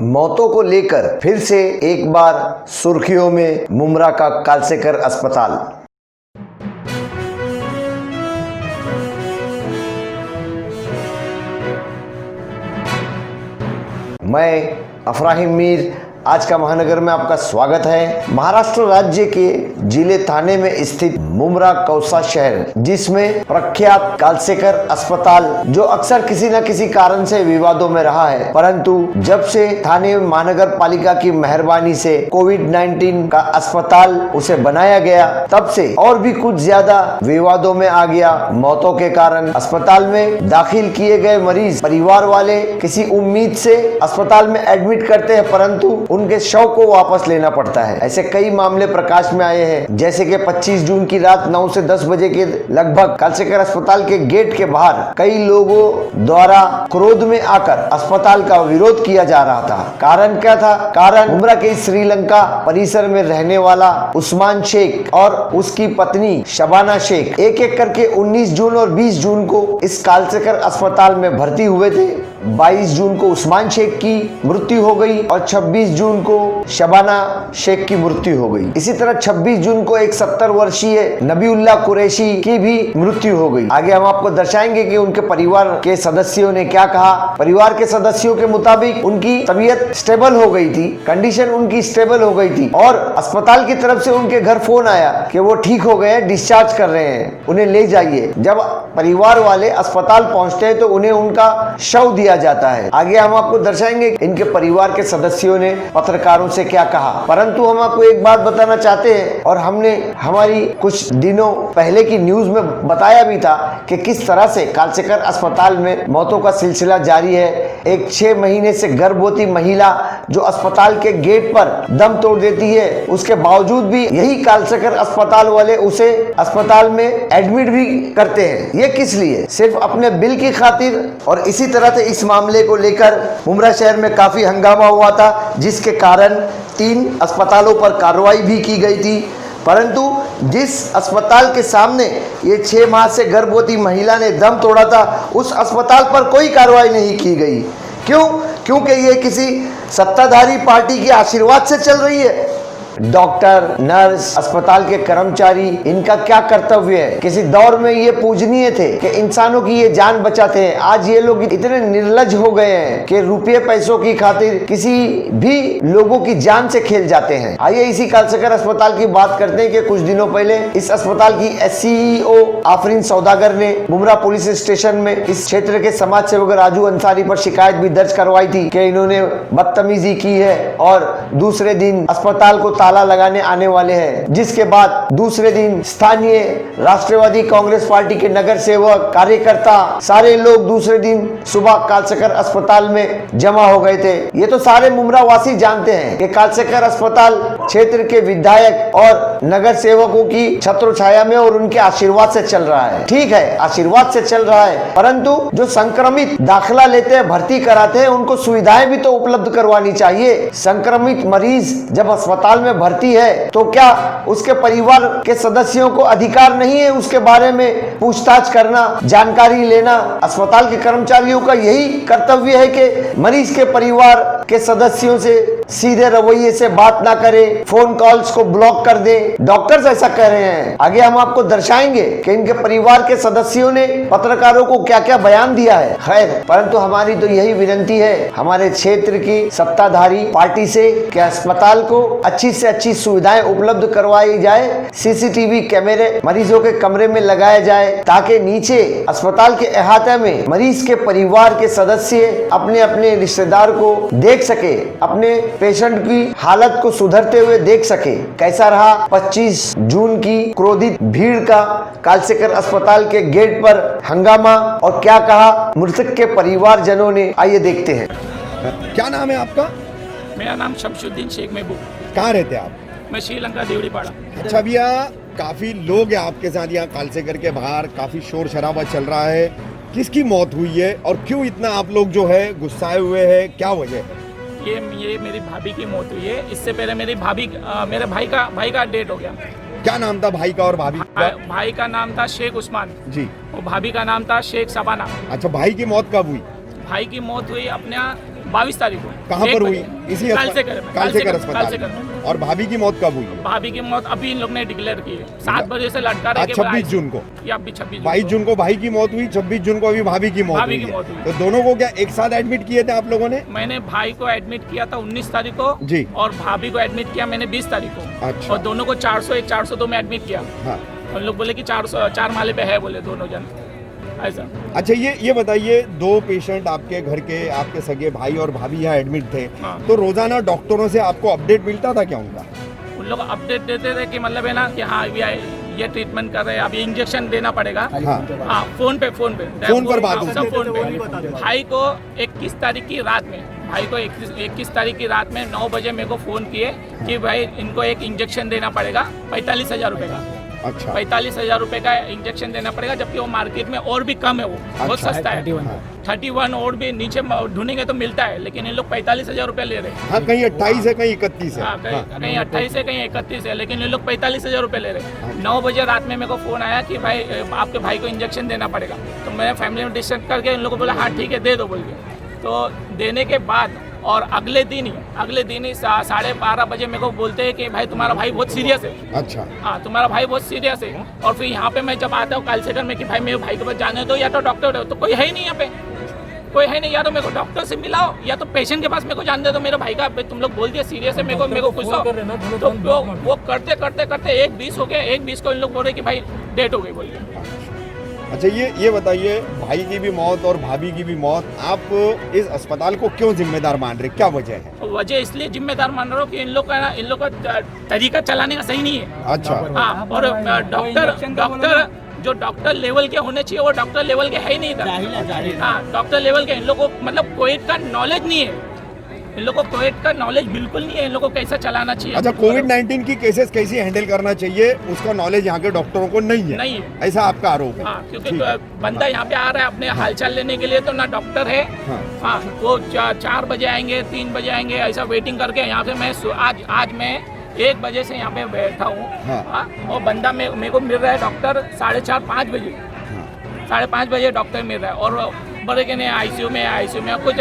मौतों को लेकर फिर से एक बार सुर्खियों में मुमरा का कालसेकर अस्पताल। मैं अफराहिम मीर, आज का महानगर में आपका स्वागत है। महाराष्ट्र राज्य के जिले थाने में स्थित मुमरा कौसा शहर, जिसमें प्रख्यात कालसेकर अस्पताल जो अक्सर किसी न किसी कारण से विवादों में रहा है, परंतु जब से थाने महानगर पालिका की मेहरबानी से कोविड-19 का अस्पताल उसे बनाया गया, तब से और भी कुछ ज्यादा विवादों में आ गया। मौतों के कारण अस्पताल में दाखिल किए गए मरीज परिवार वाले किसी उम्मीद से अस्पताल में एडमिट करते हैं, परंतु उनके शव को वापस लेना पड़ता है। ऐसे कई मामले प्रकाश में आए हैं, जैसे कि 25 जून की रात 9 से 10 बजे के लगभग कालसेकर अस्पताल के गेट के बाहर कई लोगों द्वारा क्रोध में आकर अस्पताल का विरोध किया जा रहा था। कारण क्या था? कारण मुमरा के श्रीलंका परिसर में रहने वाला उस्मान शेख और उसकी पत्नी शबाना शेख एक एक करके 19 जून और 20 जून को इस कालसेकर अस्पताल में भर्ती हुए थे। 22 जून को उस्मान शेख की मृत्यु हो गई और 26 जून को शबाना शेख की मृत्यु हो गई। इसी तरह 26 जून को एक 70 वर्षीय नबीउल्लाह कुरैशी की भी मृत्यु हो गई। आगे हम आपको दर्शाएंगे कि उनके परिवार के सदस्यों ने क्या कहा। परिवार के सदस्यों के मुताबिक उनकी तबीयत स्टेबल हो गई थी, कंडीशन उनकी स्टेबल हो गई थी और अस्पताल की तरफ से उनके घर फोन आया कि वो ठीक हो गए हैं, डिस्चार्ज कर रहे हैं, उन्हें ले जाइए। जब परिवार वाले अस्पताल पहुंचते हैं तो उन्हें उनका शव दिया जाता है। आगे हम आपको दर्शाएंगे इनके परिवार के सदस्यों ने पत्रकारों से क्या कहा। परंतु हम आपको एक बात बताना चाहते हैं, और हमने हमारी कुछ दिनों पहले की न्यूज में बताया भी था कि किस तरह से कालसेकर अस्पताल में मौतों का सिलसिला जारी है। एक 6 महीने से गर्भवती महिला जो अस्पताल के गेट पर दम तोड़ देती है, उसके बावजूद भी यही कालसेकर अस्पताल वाले उसे अस्पताल में एडमिट भी करते हैं। ये किस लिए? सिर्फ अपने बिल की खातिर। और इसी तरह से इस मामले को लेकर मुमरा शहर में काफी हंगामा हुआ था, जिसके कारण 3 अस्पतालों पर कार्रवाई भी की गई थी। परंतु जिस अस्पताल के सामने ये 6 माह से गर्भवती महिला ने दम तोड़ा था, उस अस्पताल पर कोई कार्रवाई नहीं की गई। क्यों? क्योंकि ये किसी सत्ताधारी पार्टी के आशीर्वाद से चल रही है। डॉक्टर, नर्स, अस्पताल के कर्मचारी, इनका क्या कर्तव्य है? किसी दौर में ये पूजनीय थे कि इंसानों की ये जान बचाते हैं। आज ये लोग इतने निर्लज हो गए हैं कि रुपये पैसों की खातिर किसी भी लोगों की जान से खेल जाते हैं। आइए इसी कालसेकर अस्पताल की बात करते हैं कि कुछ दिनों पहले इस अस्पताल की SCEO आफरीन सौदागर ने मुमरा पुलिस स्टेशन में इस क्षेत्र के समाज सेवक राजू अंसारी पर शिकायत भी दर्ज करवाई थी कि इन्होंने बदतमीजी की है और दूसरे दिन अस्पताल को ताला लगाने आने वाले हैं। जिसके बाद दूसरे दिन स्थानीय राष्ट्रवादी कांग्रेस पार्टी के नगर सेवक, कार्यकर्ता, सारे लोग दूसरे दिन सुबह कालसेकर अस्पताल में जमा हो गए थे। ये तो सारे मुमरा वासी जानते हैं कि कालसेकर अस्पताल क्षेत्र के विधायक और नगर सेवकों की छत्रछाया में और उनके आशीर्वाद से चल रहा है। ठीक है, आशीर्वाद से चल रहा है, परंतु जो संक्रमित दाखिला लेते हैं, भर्ती कराते हैं, उनको सुविधाएं भी तो उपलब्ध करवानी चाहिए। संक्रमित मरीज जब अस्पताल में भर्ती है तो क्या उसके परिवार के सदस्यों को अधिकार नहीं है उसके बारे में पूछताछ करना, जानकारी लेना? अस्पताल के कर्मचारियों का यही कर्तव्य है कि मरीज के परिवार के सदस्यों से सीधे रवैये से बात ना करे, फोन कॉल्स को ब्लॉक कर दे। डॉक्टर्स ऐसा कह रहे हैं। आगे हम आपको दर्शाएंगे कि इनके परिवार के सदस्यों ने पत्रकारों को क्या क्या बयान दिया है। खैर, परंतु हमारी तो यही विनती है हमारे क्षेत्र की सत्ताधारी पार्टी से कि अस्पताल को अच्छी से अच्छी सुविधाएं उपलब्ध करवाई जाए। CCTV कैमरे मरीजों के कमरे में लगाया जाए, ताकि नीचे अस्पताल के अहाते में मरीज के परिवार के सदस्य अपने अपने रिश्तेदार को देख सके, अपने पेशेंट की हालत को सुधरते हुए देख सके। कैसा रहा 25 जून की क्रोधित भीड़ का कालसेकर अस्पताल के गेट पर हंगामा, और क्या कहा मृतक के परिवारजनों ने? आइए देखते हैं। क्या नाम है आपका? मेरा नाम शमशुद्दीन शेख महबूब। कहाँ रहते हैं आप? मैं श्रीलंका देवड़ीपाड़ा। अच्छा भैया, काफी लोग हैं आपके साथ यहाँ कालसेकर के बाहर, काफी शोर शराबा चल रहा है। किसकी मौत हुई है और क्यों इतना आप लोग जो है गुस्साए हुए हैं, क्या वजह है? ये मेरी भाभी की मौत हुई है। इससे पहले मेरी भाभी मेरे भाई का डेथ हो गया। क्या नाम था भाई का और भाभी का? भाई का नाम था शेख उस्मान जी, और भाभी का नाम था शेख शबाना। अच्छा, भाई की मौत कब हुई? भाई की मौत हुई अपने 22 तारीख को। कहाँ 1 पर बजे। हुई? इसी कालसेकर में। कालसेकर कालसेकर अस्पताल में। और भाभी की मौत कब हुई है? भाभी की मौत अभी इन लोग ने डिक्लेयर की है, 7 बजे से लटका रहे। 26 जून को, या अभी 26 22 जून को भाई की मौत हुई, 26 जून को अभी भाभी की मौत भाभी हुई की है। मौत हुई। तो दोनों को क्या एक साथ एडमिट किए थे आप लोगों ने? मैंने भाई को एडमिट किया था 19 तारीख को जी। और भाभी को एडमिट किया मैंने 20 तारीख को। अच्छा। और दोनों को 401 402 में एडमिट किया। हाँ। हम लोग बोले कि 4 माले पे है, बोले दोनों जन ऐसा। अच्छा, ये बताइए, 2 पेशेंट आपके घर के, आपके सगे भाई और भाभी यहाँ एडमिट थे, हाँ। तो रोजाना डॉक्टरों से आपको अपडेट मिलता था क्या उनका? उन लोग अपडेट देते थे कि मतलब है ना कि हाँ ये ट्रीटमेंट कर रहे हैं, अभी इंजेक्शन देना पड़ेगा। हाँ, फोन पे फोन पर बात होती सब फोन पे। भाई को 21 तारीख की रात में 21 तारीख की रात में 9 बजे मेरे को फ़ोन किए कि भाई इनको एक इंजेक्शन देना पड़ेगा 45,000 रुपये का। अच्छा। 45,000 रुपये का इंजेक्शन देना पड़ेगा, जबकि वो मार्केट में और भी कम है, वो बहुत अच्छा। सस्ता है। 31 और भी नीचे ढूंढेंगे तो मिलता है, लेकिन इन लोग 45,000 रुपये ले रहे हैं। हाँ, कहीं 28 है, कहीं 31 है। हाँ, कहीं 28 है, कहीं 31 है, लेकिन ये लोग 45,000 रुपये ले रहे हैं। 9 बजे रात में मेरे को फ़ोन आया कि भाई आपके भाई को इंजेक्शन देना पड़ेगा। तो मैं फैमिली में डिस्कस करके इन लोगों को बोला हाँ ठीक है दे दो बोल के। तो देने के बाद और अगले दिन ही 12:30 बजे मेरे को बोलते हैं कि भाई तुम्हारा भाई बहुत सीरियस है। अच्छा। हाँ, तुम्हारा भाई बहुत सीरियस है। और फिर यहाँ पे मैं जब आता हूँ कालसेकर में कि भाई मेरे भाई के पास जाने दो, या तो डॉक्टर हो, तो कोई है ही नहीं यहाँ पे, कोई है नहीं। या तो मेरे को डॉक्टर से मिलाओ या तो पेशेंट के पास मेरे को जाने दे दो, मेरे भाई का तुम लोग बोल दिया सीरियस है, मेरे को कुछ तो वो करते 1:20 हो गया। 1:20 को इन लोग बोल रहे कि भाई डेट हो गई बोल के। अच्छा, ये बताइए, भाई की भी मौत और भाभी की भी मौत, आप इस अस्पताल को क्यों जिम्मेदार मान रहे? क्या वजह है? वजह इसलिए जिम्मेदार मान रहा हूँ कि इन लोग का तरीका चलाने का सही नहीं है। अच्छा। हाँ, और डॉक्टर जो डॉक्टर लेवल के होने चाहिए वो डॉक्टर लेवल के है ही नहीं इधर। हाँ, डॉक्टर लेवल के इन लोगों को मतलब कोविड का नॉलेज नहीं है, इन लोगों को कोविड का नॉलेज बिल्कुल नहीं है, इन लोगों को कैसा चलाना चाहिए। अच्छा, कोविड-19 की केसेस कैसे हैंडल करना चाहिए उसका नॉलेज यहाँ के डॉक्टरों को नहीं है, ऐसा आपका आरोप है? हाँ, क्योंकि बंदा यहाँ पे आ रहा है अपने हालचाल लेने के लिए, तो ना डॉक्टर है। हाँ, वो 4 बजे आएंगे, 3 बजे आएंगे, ऐसा वेटिंग करके यहाँ पे मैं आज मैं 1 बजे से यहाँ पे बैठा हूँ। हाँ, और बंदा मेरे को मिल रहा है डॉक्टर 4:30-5 बजे, 5:30 बजे डॉक्टर मिल रहा है। और बड़े के नहीं आईसीयू में कुछ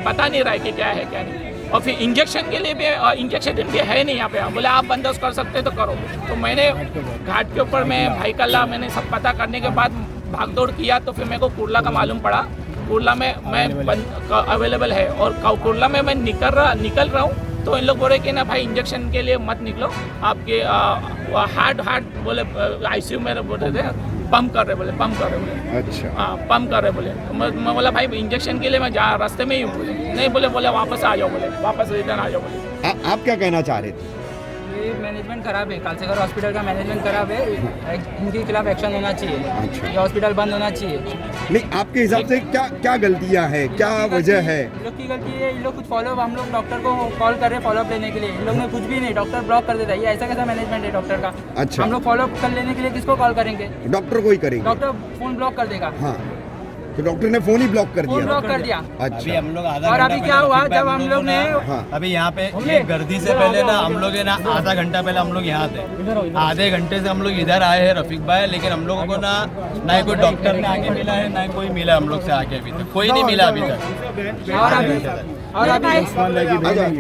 पता नहीं रहा है कि क्या है क्या नहीं। और फिर इंजेक्शन के लिए भी इंजेक्शन भी है नहीं यहाँ पे। बोले आप बंदोबस्त कर सकते तो करो। तो मैंने घाट के ऊपर में भाई कल्ला मैंने सब पता करने के बाद भागदौड़ किया, तो फिर मेरे को कुर्ला का मालूम पड़ा। कुर्ला में मैं अवेलेबल है और कुर्ला में मैं निकल रहा हूँ। तो इन लोग बोले कि ना भाई इंजेक्शन के लिए मत निकलो, आपके हार्ट बोले आईसीयू में बोल रहे थे, पंप कर रहे बोले। अच्छा। हाँ, पंप कर रहे बोले। तो मैं बोला भाई इंजेक्शन के लिए मैं रास्ते में ही हूँ बोले। नहीं बोले वापस आ जाओ बोले, वापस रिटर्न आ जाओ बोले। आप क्या कहना चाह रहे थे? ये मैनेजमेंट खराब है, कालसेकर हॉस्पिटल का मैनेजमेंट खराब है, इनके खिलाफ एक्शन होना चाहिए। अच्छा। ये हॉस्पिटल बंद होना चाहिए। नहीं, आपके हिसाब से क्या गलतियां हैं, क्या वजह है? इन लोग की गलती है, इन लोग कुछ फॉलोअप, हम लोग डॉक्टर को कॉल कर रहे हैं फॉलोअप लेने के लिए, इन लोग ने कुछ भी नहीं, डॉक्टर ब्लॉक कर देता है। ये ऐसा कैसा मैनेजमेंट है डॉक्टर का? अच्छा। हम लोग फॉलोअप कर लेने के लिए किसको कॉल करेंगे? डॉक्टर को ही करेंगे? डॉक्टर फोन ब्लॉक कर देगा। हाँ, तो डॉक्टर ने फोन ही ब्लॉक कर फोन दिया? ब्लॉक कर दिया। अच्छा। अभी हम लोग और अभी क्या हुआ जब हम लोग ने अभी यहाँ पे ये गर्दी से पहले ना हम लोग है ना आधा घंटा पहले हम लोग यहाँ थे, आधे घंटे से हम लोग इधर आए हैं रफीक भाई, लेकिन हम लोगों को ना ही कोई डॉक्टर ने आके मिला है, ना ही कोई मिला हम लोग से आके, अभी तक कोई नहीं मिला अभी तक। और अभी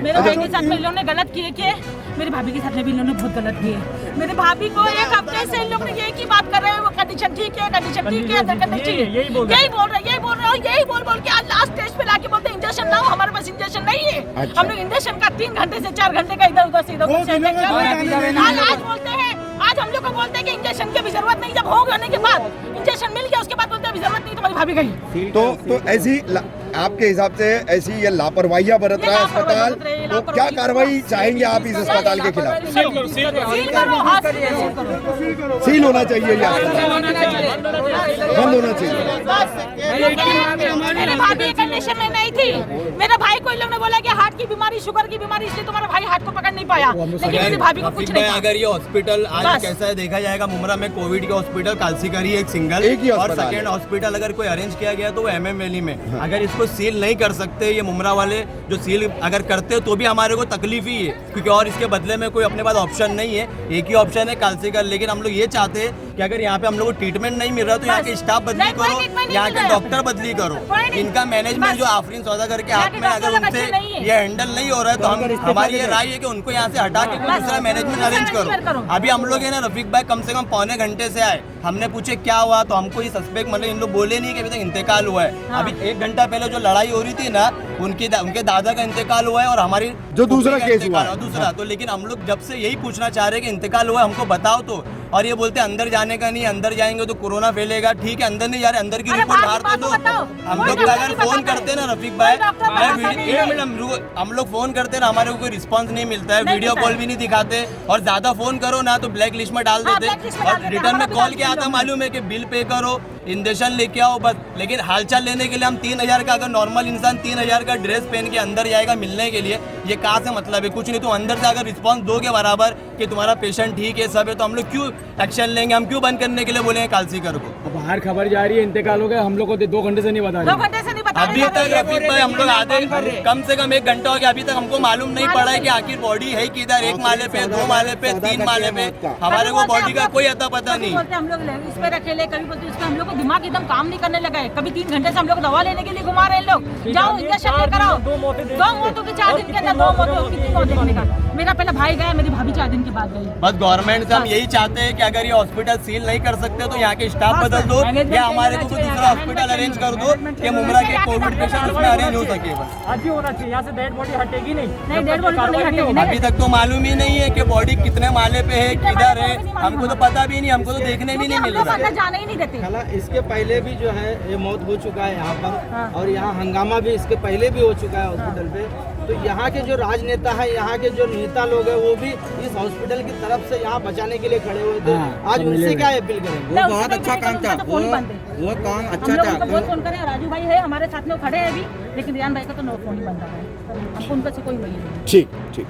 मेरे भाई के साथ में इन लोगों ने गलत किए कि मेरी भाभी के साथ में भी इन लोगों ने बहुत गलत किए। मेरे भाभी को 1 हफ्ते से इन लोग ने यही की बात कर रहे हैं, वो कंडीशन ठीक है, कंडीशन ठीक है, अंदर कंडीशन ठीक है, यही बोल रहे और यही बोल के आज लास्ट स्टेज पे लाके बोलते हैं इंजेक्शन लाओ, हमारे पास इंजेक्शन नहीं है। अच्छा। हम लोग इंजेक्शन का 3 घंटे से 4 घंटे का इधर उधर से आज बोलते हैं, आज हम लोग को बोलते हैं कि इंजेक्शन की भी जरूरत नहीं, जब हो होने के बाद इंजेक्शन मिल गया उसके बाद बोलते हैं अभी जरूरत नहीं, तुम्हारी भाभी गई। तो ऐसी आपके हिसाब से ऐसी ये लापरवाहियां बरत रहा है अस्पताल, तो क्या कार्रवाई चाहेंगे आप इस अस्पताल के खिलाफ? सील होना चाहिए, ये अस्पताल बंद होना चाहिए। मेरे भाभी कंडीशन में नहीं थी, मेरे भाई को इन लोगों ने बोला कि हार्ट की बीमारी, शुगर की बीमारी, इसलिए तुम्हारा भाई हार्ट को पकड़ नहीं पाया, लेकिन मेरी भाभी को कुछ नहीं था। अगर ये हॉस्पिटल आज कैसा है देखा जाएगा, मुमरा में कोविड के हॉस्पिटल कालसीकर ही एक सिंगल एक ही और अस्पताल सेकेंड हॉस्पिटल अगर कोई अरेंज किया गया तो वो एमएमएलई में। अगर इसको सील नहीं कर सकते ये मुमरा वाले, जो सील अगर करते तो भी हमारे को तकलीफ ही है, क्योंकि और इसके बदले में कोई अपने पास ऑप्शन नहीं है, एक ही ऑप्शन है कालसीकर। लेकिन हम लोग ये चाहते हैं कि अगर यहाँ पे हम लोग को ट्रीटमेंट नहीं मिल रहा तो यहाँ के स्टाफ बदली नहीं, कोई करो, ट्रीटमेंट नहीं यहाँ मिल के रहा है। डॉक्टर बदली करो। कोई नहीं। इनका मैनेजमेंट बस। जो आफरीन सौदागर के यहाँ हाथ के में अगर डॉक्टर उनसे अच्छे नहीं है। ये हैंडल नहीं हो रहा है तो हम हमारी ये राय है कि उनको यहाँ से हटा के कोई बस। दूसरा मैनेजमेंट दूसरा अरेंज मैनेजमेंट करो। करो। अभी हम लोग है ना रफीक भाई कम से कम पौने घंटे से आए, हमने पूछे क्या हुआ तो हमको ये सस्पेक्ट मतलब इन लोग बोले नहीं कि अभी तक इंतकाल हुआ है। हाँ। अभी 1 घंटा पहले जो लड़ाई हो रही थी ना उनके दादा का इंतकाल हुआ है और हमारी जो दूसरा फूफी का केस हुआ इंतकाल है। दूसरा तो लेकिन हम लोग जब से यही पूछना चाह रहे हैं कि इंतकाल हुआ है हमको बताओ तो, और ये बोलते हैं अंदर जाने का नहीं, अंदर जाएंगे तो कोरोना फैलेगा। ठीक है अंदर नहीं जा रहे, अंदर की अरे रिपोर्ट बाहर बाहर की दे बात दो। तो बताओ। हम कोई लोग डॉक्टर अगर नहीं फोन बताता करते हैं ना रफीक कोई भाई, डॉक्टर बताता नहीं है। हम लोग फोन करते हैं ना हमारे को कोई रिस्पांस नहीं मिलता है, नहीं वीडियो मिलता कॉल है। भी नहीं दिखाते और ज्यादा फोन करो ना तो ब्लैक लिस्ट में डाल हाँ, देते blacklist में डाल और देते, रिटर्न में हमारा भी कॉल डाल किया दिया आता उन्होंने। मालूम है कि बिल पे करो, इंजेक्शन लेके आओ बस। लेकिन हालचाल लेने के लिए हम 3000 का, अगर नॉर्मल इंसान 3000 का ड्रेस पहन के अंदर जाएगा मिलने के लिए, ये कहाँ से मतलब है? कुछ नहीं, तुम अंदर से अगर रिस्पांस दोगे बराबर कि तुम्हारा पेशेंट ठीक है सब है तो हम लोग क्यों एक्शन लेंगे? हम क्यों बंद करने के लिए बोलेंगे कालसीकर को? बाहर खबर जा रही है इंतकाल हो गया, हम लोग को 2 घंटे से नहीं बता 2 रहे। घंटे से नहीं बता अभी रहे तक रफीक भाई हम लोग आधे कम से कम 1 घंटा हो गया, अभी तक हमको मालूम नहीं पड़ा है कि आखिर बॉडी है किधर, 1 माले पे, 2 माले पे, 3 माले पे, हमारे को बॉडी का कोई अता पता कभी नहीं। बोलते हम लोग इस पे रखे ले, कभी बोलते उस पे, हम लोग को दिमाग एकदम काम नहीं करने लगा है। कभी 3 घंटे से हम लोग दवा लेने के लिए घुमा रहे हैं लोग। जाओ इंजेक्शन ले कराओ। 2 मौतों के 4 दिन के अंदर 2 मौतों, कितनी मौत देखने का? मेरा पहला भाई गया, मेरी भाभी 4 दिन के बाद गई। बस गवर्नमेंट से हम यही चाहते हैं कि अगर ये हॉस्पिटल सील नहीं कर सकते तो यहाँ के स्टाफ बदल दो या हमारे को कोई दूसरा हॉस्पिटल अरेंज कर दो कि मुमरा के कोविड पेशेंट उसमें अरेंज हो सके। बस आज ही होना चाहिए, यहाँ से डेड बॉडी हटेगी नहीं। नहीं, डेड बॉडी तो नहीं हटेगी। अभी तक तो मालूम ही नहीं है कि बॉडी कितने माले पे है, किधर है, हमको तो पता भी नहीं, हमको तो देखने भी नहीं मिल रहा। अंदर जाने ही नहीं देते। खाला इसके पहले भी जो है ये मौत हो चुका है यहाँ पर हाँ। और यहाँ हंगामा भी इसके पहले भी हो चुका है हॉस्पिटल पे। तो यहाँ के जो राजनेता है, यहाँ के जो नेता लोग हैं वो भी इस हॉस्पिटल की तरफ से यहाँ बचाने के लिए खड़े हुए थे। आज उनसे क्या अपील करेंगे? वो बहुत अच्छा काम था, वो काम हम अच्छा लोग था। उनको बहुत फोन करें, राजू भाई है हमारे साथ में, वो खड़े हैं अभी, लेकिन रियान भाई का तो नो फोन ही बंद है। हमको उनका से कोई वही नहीं। ठीक ठीक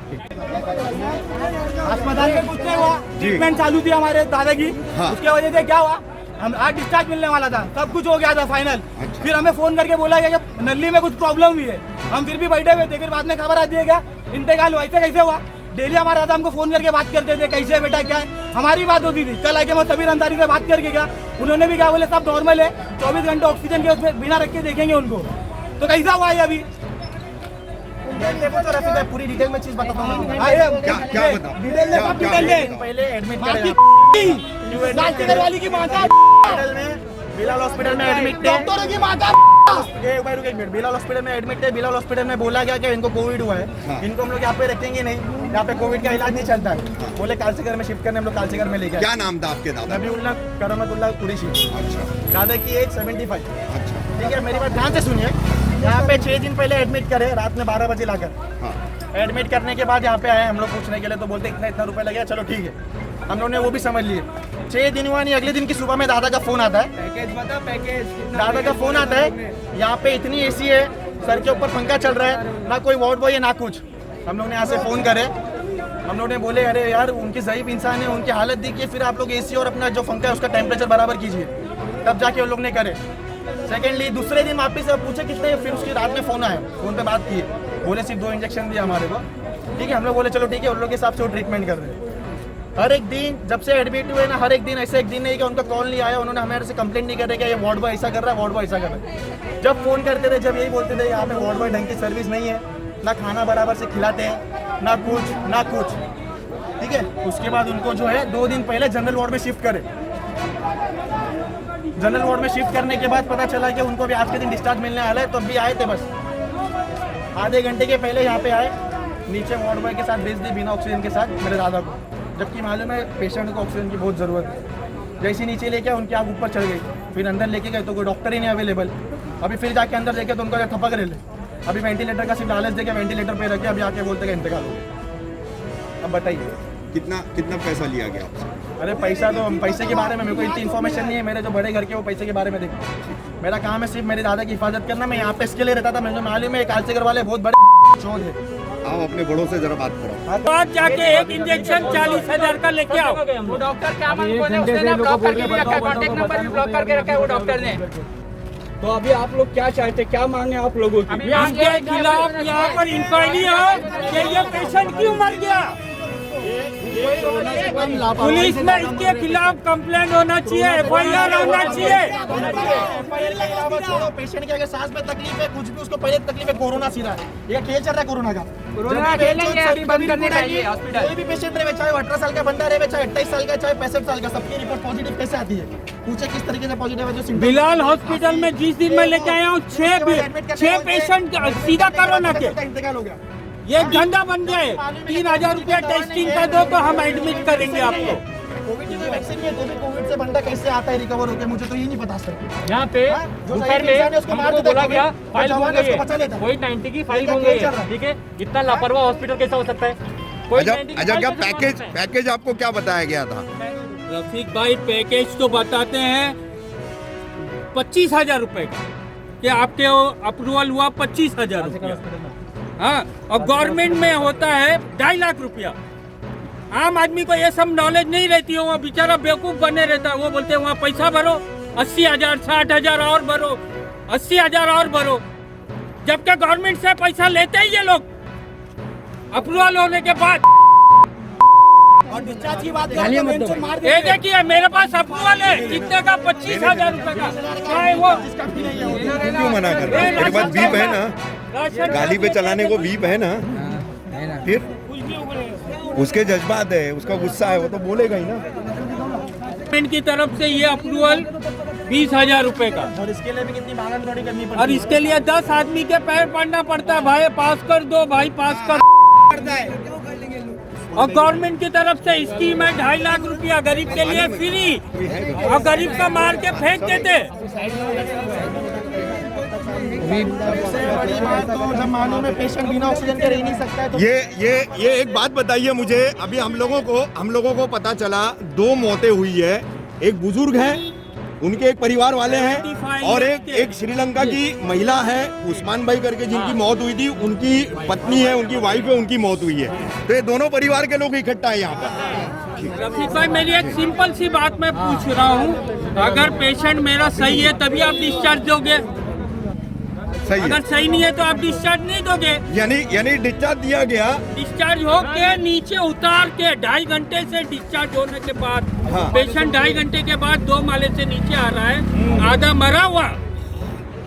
अस्पताल में कुछ नहीं हुआ, ट्रीटमेंट चालू थी हमारे दादा की, हाँ। उसके वजह से क्या हुआ, हम आज डिस्चार्ज मिलने वाला था, सब कुछ हो गया था फाइनल। अच्छा। फिर हमें फोन करके बोला गया कि नली में कुछ प्रॉब्लम हुई है, हम फिर भी बैठे हुए थे। फिर बाद में खबर आती है क्या इंतकाल हुआ, ऐसे कैसे हुआ? डेली हमारा दादा हमको फोन करके बात करते थे, कैसे बेटा क्या है, हमारी बात होती थी। कल आके मैं सबीर अंसारी से बात करके गया, उन्होंने भी क्या बोले सब नॉर्मल है, 24 घंटे ऑक्सीजन के उसमें बिना रख के देखेंगे उनको। तो कैसा हुआ है अभी? देखो तो रफीक भाई पूरी डिटेल में चीज बताता हूँ। क्या बताओ? डिटेल में सब डिटेल दे। पहले एडमिट राजनगर वाली की माता में बिलाल हॉस्पिटल में एडमिट थे। डॉक्टरों की माता एक मिनट, बिलाल हॉस्पिटल में एडमिट थे। बिलाल हॉस्पिटल में बोला गया कि इनको कोविड हुआ है, हाँ। इनको हम लोग यहाँ पे रखेंगे नहीं, यहाँ पे कोविड का इलाज नहीं चलता है। बोले कालसीगर में शिफ्ट करने, हम लोग कालसीगर में लेके क्या नाम था आपके दादा? नबीउल्लाह करमतुल्लाह कुरैशी। अच्छा दादा की एज 75। अच्छा ठीक है, मेरी बात ध्यान से सुनिए। यहाँ पे 6 दिन पहले एडमिट करे, रात में 12 बजे लाकर हाँ एडमिट करने के बाद यहाँ पे आए हम लोग पूछने के लिए, तो बोलते इतना रुपए लगे। चलो ठीक है, हम लोग ने वो भी समझ लिए। 6 दिन हुआ नहीं, अगले दिन की सुबह में दादा का फोन आता है। पैकेज बता, पैकेज दादा का फोन आता है, यहाँ पे इतनी एसी है, सर के ऊपर पंखा चल रहा है, ना कोई वार्ड बॉय है ना कुछ। हम लोग ने यहाँ से फोन करे, हम लोग ने बोले अरे यार उनकी ज़ईफ इंसान है, उनकी हालत देखिए, फिर आप लोग एसी और अपना जो पंखा है उसका टेम्परेचर बराबर कीजिए, तब जाके उन लोग ने करे। सेकेंडली दूसरे दिन वापस से पूछे कितने, फिर उसकी रात में फोन आया, फोन पे बात की, बोले सिर्फ 2 इंजेक्शन दिया हमारे को। ठीक है, हम लोग बोले चलो ठीक है, उन लोग के हिसाब से वो ट्रीटमेंट कर रहे हैं। हर एक दिन जब से एडमिट हुए ना, हर एक दिन ऐसे एक दिन नहीं कि उनका कॉल नहीं आया, उन्होंने हमारे से कंप्लेंट नहीं करे कि ये वार्ड बॉय ऐसा कर रहा है, वार्ड बॉय ऐसा कर रहा है। जब फोन करते थे, जब यही बोलते थे यहाँ पे वार्ड बॉय ढंग की सर्विस नहीं है, ना खाना बराबर से खिलाते हैं, ना कुछ। ठीक है, उसके बाद उनको जो है 2 दिन पहले जनरल वार्ड में शिफ्ट करे। जनरल वार्ड में शिफ्ट करने के बाद पता चला कि उनको भी आज के दिन डिस्चार्ज मिलने वाला है, तब भी आए थे बस आधे घंटे के पहले यहाँ पे आए, नीचे वार्ड बॉय के साथ भेज दी बिना ऑक्सीजन के साथ मेरे दादा को, जबकि मालूम है पेशेंट को ऑक्सीजन की बहुत ज़रूरत है। जैसे ही नीचे लेके आए उनकी आग ऊपर चढ़ गई, फिर अंदर लेके गए तो कोई डॉक्टर ही नहीं अवेलेबल। अभी फिर जाके अंदर देखे तो उनका थपक रहे ले, अभी वेंटिलेटर का सिर्फ आलस देके वेंटिलेटर पे रखे, अभी आके बोलते हैं इंतकाल हो गया। अब बताइए कितना पैसा लिया गया आपसे? अरे पैसा तो, पैसे के बारे में मेरे को इतनी इन्फॉर्मेशन नहीं है, मेरे जो बड़े घर के वो पैसे के बारे में देखो। मेरा काम है सिर्फ मेरे दादा की हिफाजत करना, मैं यहाँ पे इसके लिए रहता था, मुझे मालूम है कालसीगर वाले बहुत बड़े चोद है। आप अपने बड़ों से जरा बात करो। बाद जाके एक इंजेक्शन 40,000 का लेके आओ। वो डॉक्टर क्या मालूम है, उसने ना ब्लॉक करके भी रखा है, कॉन्टेक्ट नंबर भी ब्लॉक करके रखा है वो डॉक्टर ने। तो अभी आप लोग क्या चाहते, क्या मांगे आप लोगों की? इसके खिलाफ यहाँ पर इंक्वायरी हो कि ये पेशेंट क्यों मर गया, पुलिस में इसके खिलाफ कंप्लेंट होना चाहिए, FIR होना चाहिए। पेशेंट के अगर सांस में तकलीफ है, कुछ भी उसको पहले तकलीफ है, कोरोना सीधा है। ये खेल चल रहा है कोरोना का। कोरोना खेलेंगे, अभी बंद करने चाहिए हॉस्पिटल। कोई भी पेशेंट रहे, चाहे 18 साल का बंदा रहे, चाहे 28 साल का, चाहे 65 साल का, सबकी रिपोर्ट पॉजिटिव कैसे आती है? पूछे किस तरीके से पॉजिटिव है जो symptom- बिलाल हॉस्पिटल में जिस दिन मैं लेके आया हूँ 6 पेशेंट सीधा कोरोना के। इंतकाल हो गया। ये धंधा बन गया है। 3000 रुपया टेस्टिंग का दो तो हम एडमिट करेंगे आपको। कोविड की कोई वैक्सीन नहीं है, तो भी कोविड से बंदा कैसे आता है रिकवर होकर, मुझे तो ये नहीं पता सर। यहाँ पे दोपहर में हमको बोला गया फाइल हो गई है, कोविड-19 की फाइल हो गई है, ठीक है। इतना लापरवाह हॉस्पिटल कैसा हो सकता है? अच्छा, क्या पैकेज आपको क्या बताया गया था? रफीक भाई पैकेज तो बताते हैं 25,000 रुपए का, कि आपके अप्रूवल हुआ 25,000 रुपया। हाँ, और गवर्नमेंट में होता है 2.5 लाख रुपया। आम आदमी को ये सब नॉलेज नहीं रहती है, वो बेचारा बेवकूफ बने रहता है। वो बोलते हैं वहाँ पैसा भरो 80,000 60,000 और भरो 80,000 और भरो, जबकि गवर्नमेंट से पैसा लेते ही ये लोग अप्रूवल होने के बाद। और डिस्चार्ज की बात ये देखिए मेरे पास अप्रूवल है कितने का, 25,000 रुपए का। चाहे वो क्यों मना कर रहे हैं? मेरे पास वीप है ना, गाड़ी पे चलाने को वीप है ना, फिर उसके जज्बात है, उसका गुस्सा है, वो तो बोलेगा ही ना। गवर्नमेंट की तरफ से ये अप्रूवल 20,000 रुपए का, और इसके लिए भी कितनी भागम दौड़ी करनी पड़ती और इसके लिए 10 आदमी के पैर पड़ना पड़ता है। भाई पास कर दो, भाई पास कर। और गवर्नमेंट की तरफ से स्कीम है 2.5 लाख रुपया गरीब के लिए फ्री, और गरीब का मार के फेंक देते। बड़ी बात तो जब मालूम है पेशेंट बिना ऑक्सीजन के रह नहीं सकता है, तो ये एक बात बताइए मुझे। अभी हम लोगों को पता चला 2 मौतें हुई है। एक बुजुर्ग है, उनके एक परिवार वाले हैं, और एक श्रीलंका की महिला है उस्मान भाई करके, जिनकी मौत हुई थी। उनकी पत्नी है, उनकी वाइफ है, उनकी मौत हुई है। तो ये दोनों परिवार के लोग इकट्ठा है यहाँ पर। रफीक भाई मेरी एक सिंपल सी बात मैं पूछ रहा हूँ, अगर पेशेंट मेरा सही है तभी आप डिस्चार्ज दोगे, सही है। अगर सही नहीं है तो आप डिस्चार्ज नहीं दोगे। यानी डिस्चार्ज दिया गया। डिस्चार्ज हो के नीचे उतार के 2.5 घंटे से डिस्चार्ज होने के बाद, हाँ। पेशेंट 2.5 घंटे के बाद 2 माले से नीचे आ रहा है, आधा मरा हुआ,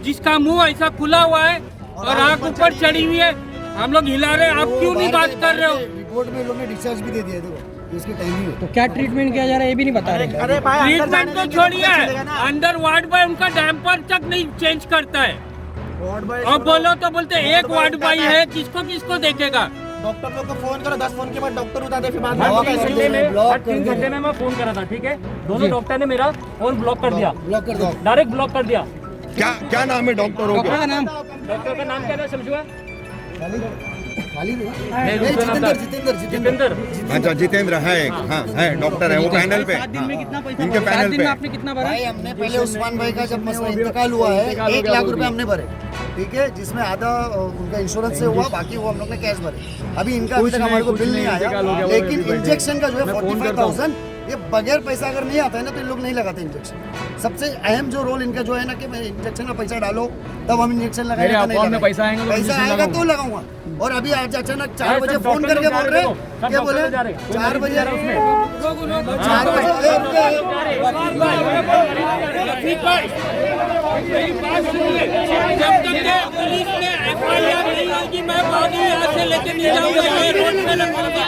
जिसका मुंह ऐसा खुला हुआ है और आंख ऊपर चढ़ी हुई है। हम लोग हिला रहे हैं, आप क्यों नहीं बात कर रहे हो? रिपोर्ट में लोग ने डिस्चार्ज भी दे दिया, देखो इसकी टाइमिंग है। तो क्या ट्रीटमेंट किया जा रहा है ये भी नहीं बता रहे। अरे भाई ट्रीटमेंट तो छोड़िए, अंदर वार्ड बॉय उनका डैम्पर तक नहीं चेंज करता है। और बोलो तो बोलते एक वार्ड बॉय है, किसको देखेगा? डॉक्टर लोग को फोन करो, 10 फोन के बाद डॉक्टर उठा दे, फिर बाद हर में 3 घंटे में मैं फोन करा था, ठीक है। दोनों डॉक्टर ने मेरा फोन ब्लॉक कर दिया, डायरेक्ट ब्लॉक कर दिया। क्या नाम है डॉक्टरों के? डॉक्टर का नाम क्या है समझुआ? जितेंद्र। अच्छा, जितेंद्र है, हाँ है, डॉक्टर है, वो पैनल पे, इनके पैनल पे। आपने कितना भरा? भाई हमने पहले उस्मान भाई का जब मसला इंतकाल हुआ है 1 लाख रुपए हमने भरे, ठीक है, जिसमें आधा उनका इंश्योरेंस से हुआ, बाकी वो हम लोग ने कैश भरे। अभी इनका अभी तक हमारे को बिल नहीं आया, लेकिन इंजेक्शन का जो है 45,000, ये बगैर पैसा अगर नहीं आता है ना तो इन लोग नहीं लगाते इंजेक्शन। सबसे अहम जो रोल इनका जो है ना कि मैं इंजेक्शन का पैसा डालो तब हम इंजेक्शन लगाएंगे, पैसा आएगा तो लगाऊंगा। और अभी आज अचानक 4 बजे फोन करके बोल रहे हैं, क्या बोले 4 बजे जब तक पुलिस ने FIR नहीं होगी मैं बॉडी यहाँ से लेके नहीं जाऊंगा, ये रोड पे रखूंगा।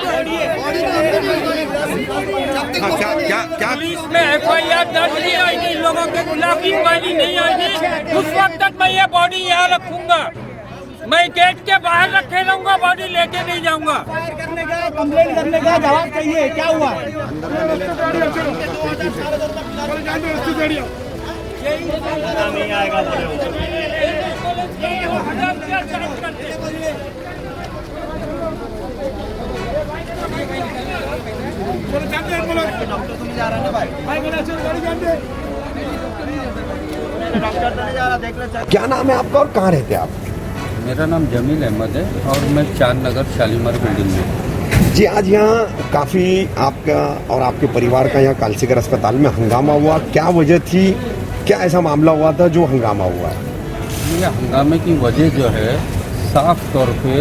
क्या पुलिस में FIR दर्ज नहीं होगी, इन लोगों के खिलाफ इंक्वायरी नहीं होगी, उस वक्त तक मैं ये बॉडी यहाँ रखूंगा। मैं गेट के बाहर रखे रहूंगा, बॉडी लेके नहीं जाऊंगा। कंप्लेंट करने का जवाब चाहिए, क्या हुआ? नहीं आएगा डॉक्टर तो नहीं जा रहा ना भाई, डॉक्टर तो नहीं जा रहा, देख ले। क्या नाम है आपका और कहाँ रहते हैं आप? मेरा नाम जमील अहमद है और मैं चांद नगर शालीमार बिल्डिंग में। जी, आज यहाँ काफ़ी आपका और आपके परिवार का यहाँ कालसीकर अस्पताल में हंगामा हुआ, क्या वजह थी, क्या ऐसा मामला हुआ था जो हंगामा हुआ है? ये हंगामे की वजह जो है, साफ तौर पे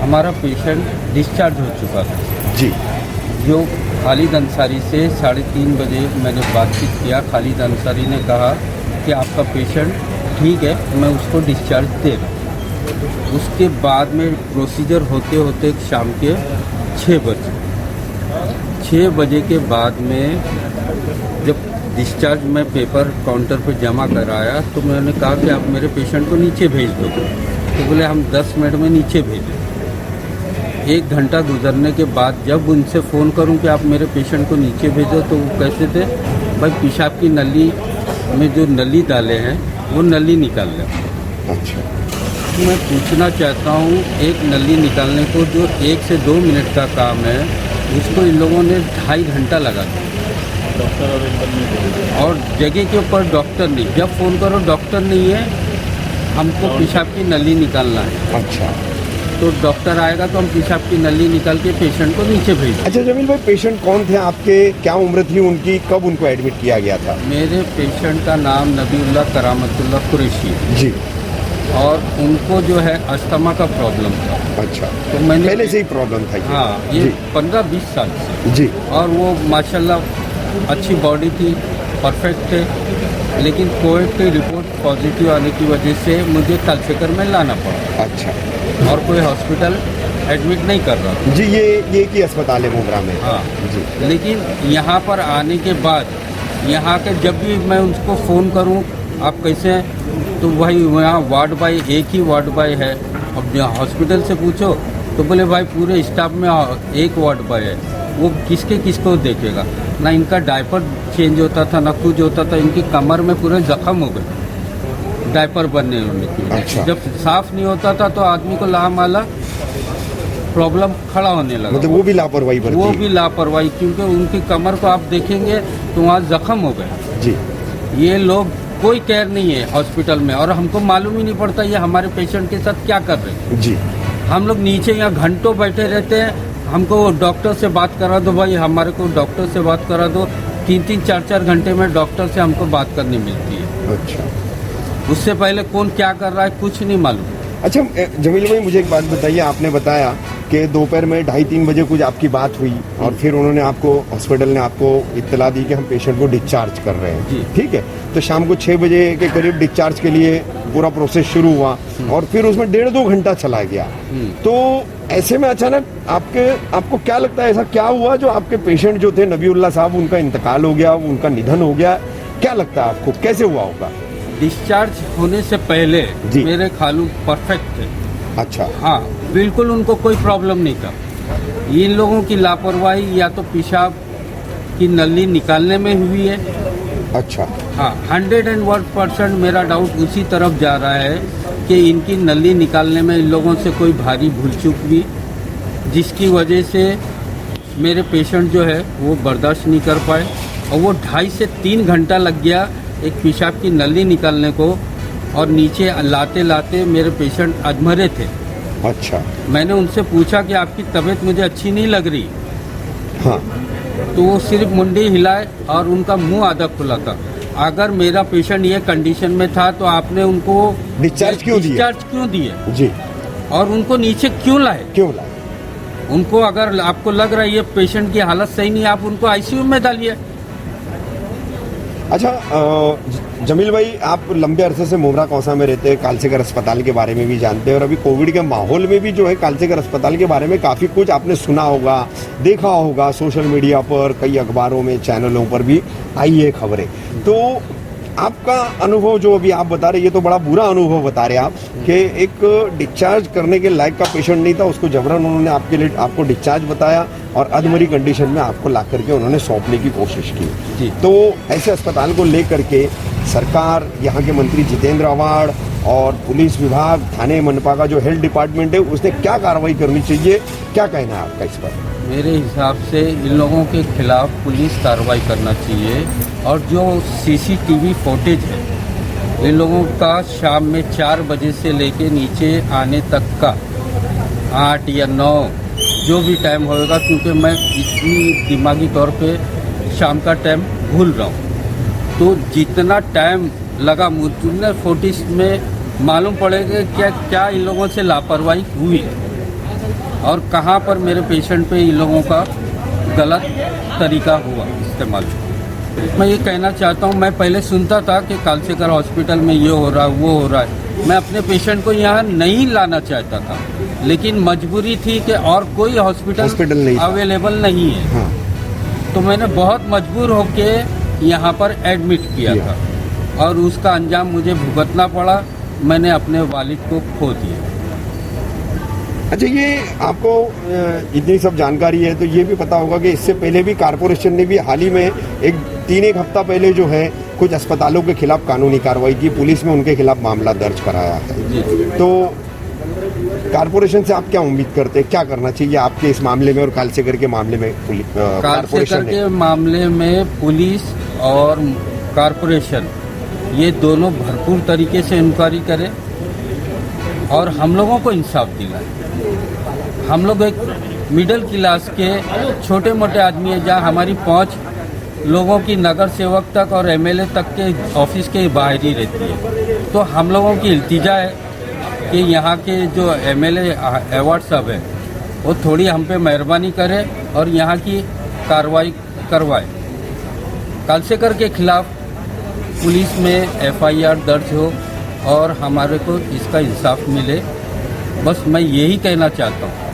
हमारा पेशेंट डिस्चार्ज हो चुका था जी, जो खालिद अंसारी से 3:30 बजे मैंने बातचीत किया। खालिद अंसारी ने कहा कि आपका पेशेंट ठीक है, मैं उसको डिस्चार्ज दे रहा हूँ। उसके बाद में प्रोसीजर होते होते शाम के 6 बजे के बाद में जब डिस्चार्ज में पेपर काउंटर पे जमा कराया तो मैंने कहा कि आप मेरे पेशेंट को नीचे भेज दो। तो बोले हम 10 मिनट में नीचे भेजें। 1 घंटा गुजरने के बाद जब उनसे फ़ोन करूं कि आप मेरे पेशेंट को नीचे भेजो तो वो कहते थे भाई पेशाब की नली में जो नली डाले हैं वो नली निकाल लें। अच्छा, मैं पूछना चाहता हूँ, एक नली निकालने को जो 1 से 2 मिनट का काम है उसको इन लोगों ने 2.5 घंटा लगा दिया। और जगह के ऊपर डॉक्टर नहीं, जब फ़ोन करो डॉक्टर नहीं है, हमको पेशाब की नली निकालना है। अच्छा, तो डॉक्टर आएगा तो हम पेशाब की नली निकाल के पेशेंट को नीचे भेज। अच्छा जमील भाई, पेशेंट कौन थे आपके, क्या उम्र थी उनकी, कब उनको एडमिट किया गया था? मेरे पेशेंट का नाम नबीउल्लाह करामतुल्लाह कुरैशी जी, और उनको जो है अस्थमा का प्रॉब्लम था। अच्छा, तो मैंने पहले से ही प्रॉब्लम था? हाँ, ये 15-20 साल से जी। और वो माशाल्लाह अच्छी बॉडी थी, परफेक्ट थे, लेकिन कोविड की रिपोर्ट पॉजिटिव आने की वजह से मुझे कालसेकर में लाना पड़ा। अच्छा, और कोई हॉस्पिटल एडमिट नहीं कर रहा जी, ये की अस्पताल है मुमरा में? हाँ जी। लेकिन यहाँ पर आने के बाद यहाँ के जब भी मैं उसको फ़ोन करूँ आप कैसे हैं, तो भाई यहाँ वार्ड बाय एक ही वार्ड बाय है। अब हॉस्पिटल से पूछो तो बोले भाई पूरे स्टाफ में एक वार्ड बाय है, वो किसको देखेगा। ना इनका डायपर चेंज होता था ना कुछ होता था, इनकी कमर में पूरे जख्म हो गए डायपर बनने होने की। अच्छा। जब साफ नहीं होता था तो आदमी को लामाला प्रॉब्लम खड़ा होने लगा। मतलब वो भी लापरवाही बरती? वो भी लापरवाही, क्योंकि उनकी कमर को आप देखेंगे तो वहाँ जख्म हो गए। जी। ये लोग कोई केयर नहीं है हॉस्पिटल में, और हमको मालूम ही नहीं पड़ता ये हमारे पेशेंट के साथ क्या कर रहे हैं। जी। हम लोग नीचे यहाँ घंटों बैठे रहते हैं, हमको डॉक्टर से बात करा दो भाई, हमारे को डॉक्टर से बात करा दो। 3-3, 4-4 घंटे में डॉक्टर से हमको बात करनी मिलती है। अच्छा, उससे पहले कौन क्या कर रहा है कुछ नहीं मालूम। अच्छा जमील भाई, मुझे एक बात बताइए, आपने बताया कि दोपहर में 2:30-3 बजे कुछ आपकी बात हुई और फिर उन्होंने आपको, हॉस्पिटल ने आपको इत्तला दी कि हम पेशेंट को डिस्चार्ज कर रहे हैं। जी। ठीक है, तो शाम को 6 बजे के करीब डिस्चार्ज के लिए पूरा प्रोसेस शुरू हुआ और फिर उसमें 1.5-2 घंटा चला गया। तो ऐसे में अचानक आपको क्या लगता है, ऐसा क्या हुआ जो आपके पेशेंट जो थे नबीउल्लाह साहब, उनका इंतकाल हो गया, उनका निधन हो गया? क्या लगता है आपको, कैसे हुआ होगा? डिस्चार्ज होने से पहले मेरे खालू परफेक्ट थे। अच्छा। हाँ, बिल्कुल उनको कोई प्रॉब्लम नहीं था। इन लोगों की लापरवाही या तो पेशाब की नली निकालने में हुई है। अच्छा। हाँ, 101% मेरा डाउट उसी तरफ जा रहा है कि इनकी नली निकालने में इन लोगों से कोई भारी भूल चूक हुई, जिसकी वजह से मेरे पेशेंट जो है वो बर्दाश्त नहीं कर पाए, और वो 2.5 से 3 घंटा लग गया एक पेशाब की नली निकालने को, और नीचे लाते लाते मेरे पेशेंट अधमरे थे। अच्छा। मैंने उनसे पूछा कि आपकी तबीयत मुझे अच्छी नहीं लग रही। हाँ। तो वो सिर्फ मुंडी हिलाए और उनका मुंह आधा खुला था। अगर मेरा पेशेंट ये कंडीशन में था तो आपने उनको डिस्चार्ज क्यों दिए? जी। और उनको नीचे क्यों लाए? उनको, अगर आपको लग रहा है ये पेशेंट की हालत सही नहीं, आप उनको आईसीयू में डालिए। अच्छा जमील भाई, आप लंबे अरसे से मुमरा कौसा में रहते हैं, कालसेकर अस्पताल के बारे में भी जानते हैं, और अभी कोविड के माहौल में भी जो है कालसेकर अस्पताल के बारे में काफ़ी कुछ आपने सुना होगा, देखा होगा, सोशल मीडिया पर, कई अखबारों में, चैनलों पर भी आई है खबरें। तो आपका अनुभव जो अभी आप बता रहे, ये तो बड़ा बुरा अनुभव बता रहे आप कि एक डिस्चार्ज करने के लायक का पेशेंट नहीं था, उसको जबरन उन्होंने आपको डिस्चार्ज बताया और अधमरी कंडीशन में आपको ला करके उन्होंने सौंपने की कोशिश की। तो ऐसे अस्पताल को लेकर के सरकार, यहाँ के मंत्री जितेंद्र आव्हाड और पुलिस विभाग, थाने मनपा का जो हेल्थ डिपार्टमेंट है, उसने क्या कार्रवाई करनी चाहिए, क्या कहना है आपका इस पर? मेरे हिसाब से इन लोगों के खिलाफ पुलिस कार्रवाई करना चाहिए, और जो सीसीटीवी फुटेज है इन लोगों का शाम में 4 बजे से लेके नीचे आने तक का, 8 या 9 जो भी टाइम होएगा, क्योंकि मैं इतनी दिमागी तौर पे शाम का टाइम भूल रहा हूँ, तो जितना टाइम लगा मुझे फुटेज में मालूम पड़ेगा क्या इन लोगों से लापरवाही हुई है और कहाँ पर मेरे पेशेंट पे इन लोगों का गलत तरीका हुआ इस्तेमाल। मैं ये कहना चाहता हूँ, मैं पहले सुनता था कि कालसेकर हॉस्पिटल में ये हो रहा है वो हो रहा है, मैं अपने पेशेंट को यहाँ नहीं लाना चाहता था, लेकिन मजबूरी थी कि और कोई हॉस्पिटल नहीं अवेलेबल नहीं है। हाँ। तो मैंने बहुत मजबूर होके यहाँ पर एडमिट किया था और उसका अंजाम मुझे भुगतना पड़ा। मैंने अपने वालिद को खो दिया। अच्छा, ये आपको इतनी सब जानकारी है तो ये भी पता होगा कि इससे पहले भी कारपोरेशन ने भी हाल ही में एक हफ्ता पहले जो है कुछ अस्पतालों के खिलाफ कानूनी कार्रवाई की, पुलिस में उनके खिलाफ मामला दर्ज कराया है। तो कारपोरेशन से आप क्या उम्मीद करते हैं, क्या करना चाहिए आपके इस मामले में और कालसेकर के मामले में? कालसेकर के मामले में पुलिस और कारपोरेशन ये दोनों भरपूर तरीके से इंक्वायरी करें और हम लोगों को इंसाफ दिलाएं। हम लोग एक मिडिल क्लास के छोटे मोटे आदमी हैं, जहाँ हमारी पहुंच लोगों की नगर सेवक तक और एमएलए तक के ऑफिस के बाहर ही रहती है। तो हम लोगों की इल्तिजा है कि यहाँ के जो एमएलए अवार्ड साहब है वो थोड़ी हम पे मेहरबानी करें और यहाँ की कार्रवाई करवाए। कालसेकर के खिलाफ पुलिस में एफआईआर दर्ज हो और हमारे को इसका इंसाफ मिले, बस मैं यही कहना चाहता हूँ।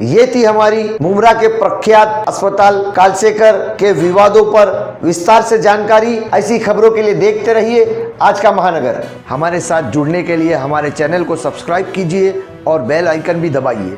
ये थी हमारी मुमरा के प्रख्यात अस्पताल कालसेकर के विवादों पर विस्तार से जानकारी। ऐसी खबरों के लिए देखते रहिए आज का महानगर। हमारे साथ जुड़ने के लिए हमारे चैनल को सब्सक्राइब कीजिए और बेल आइकन भी दबाइए।